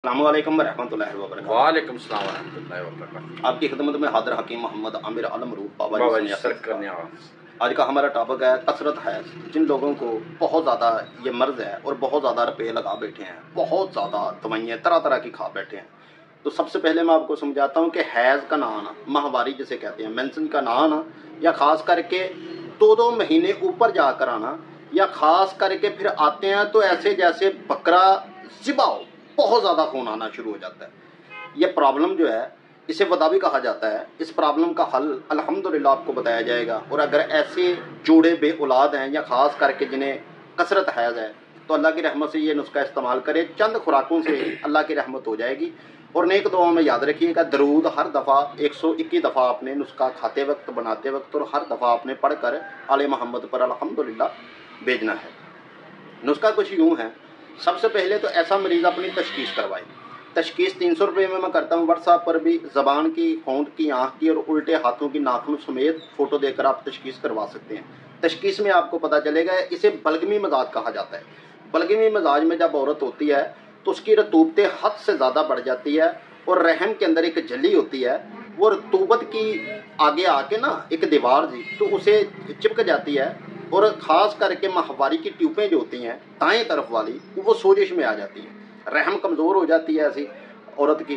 अस्सलामु अलैकुम वरहमतुल्लाहि वबरकातुहू। वालेकुम सलाम वरहमतुल्लाहि वबरकातुहू। आपकी खिदमत में हाजिर हकीम मोहम्मद आमिर आलम रूप बाबा बाबा जी जी सर करने आवा। आज का हमारा टॉपिक है कसरत है। जिन लोगों को बहुत ज़्यादा ये मर्ज़ है और बहुत ज़्यादा रुपये लगा बैठे हैं, बहुत ज़्यादा दवाइयाँ तरह तरह की खा बैठे हैं, तो सबसे पहले मैं आपको समझाता हूँ कि हैज़ का ना आना, माहवारी जिसे कहते हैं, मेंसन का ना आना, या ख़ास करके 2-2 महीने ऊपर जाकर आना, या ख़ास करके फिर आते हैं तो ऐसे जैसे बकरा ज़िबा हो, बहुत ज़्यादा खून आना शुरू हो जाता है। ये प्रॉब्लम जो है इसे वदा भी कहा जाता है। इस प्रॉब्लम का हल अल्हम्दुलिल्लाह आपको बताया जाएगा। और अगर ऐसे जोड़े बे औलाद हैं या ख़ास करके जिन्हें कसरत हैज़ है तो अल्लाह की रहमत से ये नुस्खा इस्तेमाल करें, चंद खुराकों से अल्लाह की रहमत हो जाएगी। और नेक दुआओं में याद रखिएगा, दरूद हर दफ़ा 121 दफ़ा आपने नुस्खा खाते वक्त, बनाते वक्त और हर दफ़ा आपने पढ़ कर आले मोहम्मद पर अल्हम्दुलिल्लाह भेजना है। नुस्खा कुछ यूँ है। सबसे पहले तो ऐसा मरीज़ अपनी तशखीस करवाए। तशखीस 300 रुपये में मैं करता हूँ। व्हाट्सएप पर भी ज़बान की, होंठ की, आँख की और उल्टे हाथों की, नाखून समेत फ़ोटो देकर आप तशखीस करवा सकते हैं। तशखीस में आपको पता चलेगा, इसे बलगमी मजाज कहा जाता है। बलगमी मजाज में जब औरत होती है तो उसकी रतूबतें हद से ज़्यादा बढ़ जाती है और रहम के अंदर एक झिल्ली होती है, वो रतूबत की आगे आके ना एक दीवार जी तो उसे चिपक जाती है और ख़ास करके माहवारी की ट्यूबें जो होती हैं दाएं तरफ वाली, वो सोजिश में आ जाती है। रहम कमज़ोर हो जाती है ऐसी औरत की,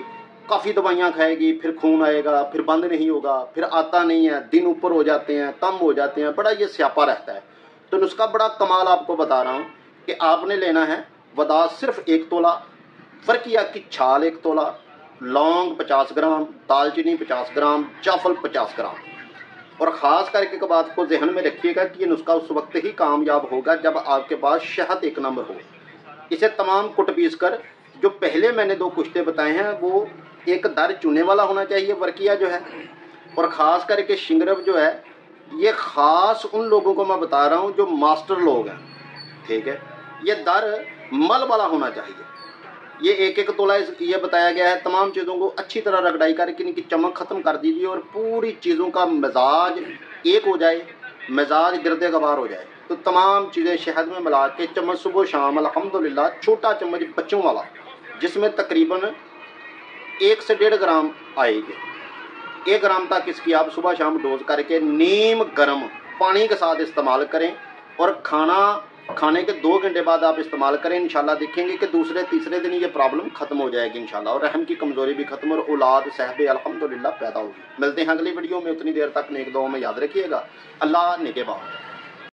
काफ़ी दवाइयाँ खाएगी, फिर खून आएगा, फिर बंद नहीं होगा, फिर आता नहीं है, दिन ऊपर हो जाते हैं, कम हो जाते हैं, बड़ा ये स्यापा रहता है। तो नुस्खा बड़ा कमाल आपको बता रहा हूँ कि आपने लेना है वदा सिर्फ 1 तोला, फरकिया की छाल 1 तोला, लौंग 50 ग्राम, दालचीनी 50 ग्राम, जाफल 50 ग्राम। और ख़ास करके एक बात को जहन में रखिएगा कि ये नुस्खा उस वक्त ही कामयाब होगा जब आपके पास शहद 1 नंबर हो। इसे तमाम कुट पीस कर, जो पहले मैंने 2 कुश्ते बताए हैं, वो एक दर चूने वाला होना चाहिए वर्किया जो है, और ख़ास करके शिंगरब जो है, ये ख़ास उन लोगों को मैं बता रहा हूँ जो मास्टर लोग हैं, ठीक है। ये दर मल वाला होना चाहिए। ये 1-1 तोला ये बताया गया है। तमाम चीज़ों को अच्छी तरह रगड़ाई करके इनकी चमक ख़त्म कर दीजिए और पूरी चीज़ों का मिजाज एक हो जाए, मिजाज गिरदे गवार हो जाए, तो तमाम चीज़ें शहद में मिला के चम्मच सुबह शाम अल्हम्दुलिल्लाह, छोटा चम्मच बच्चों वाला जिसमें तकरीबन 1 से 1.5 ग्राम आएगी, 1 ग्राम तक इसकी आप सुबह शाम डोज करके नीम गर्म पानी के साथ इस्तेमाल करें और खाने के 2 घंटे बाद आप इस्तेमाल करें। इंशाल्लाह देखेंगे कि दूसरे तीसरे दिन ये प्रॉब्लम ख़त्म हो जाएगी इंशाल्लाह, और रहम की कमज़ोरी भी ख़त्म और औलाद सहबे अल्हम्दुलिल्लाह पैदा होगी। मिलते हैं अगली वीडियो में, उतनी देर तक नेक दुआओं में याद रखिएगा। अल्लाह निगहबान।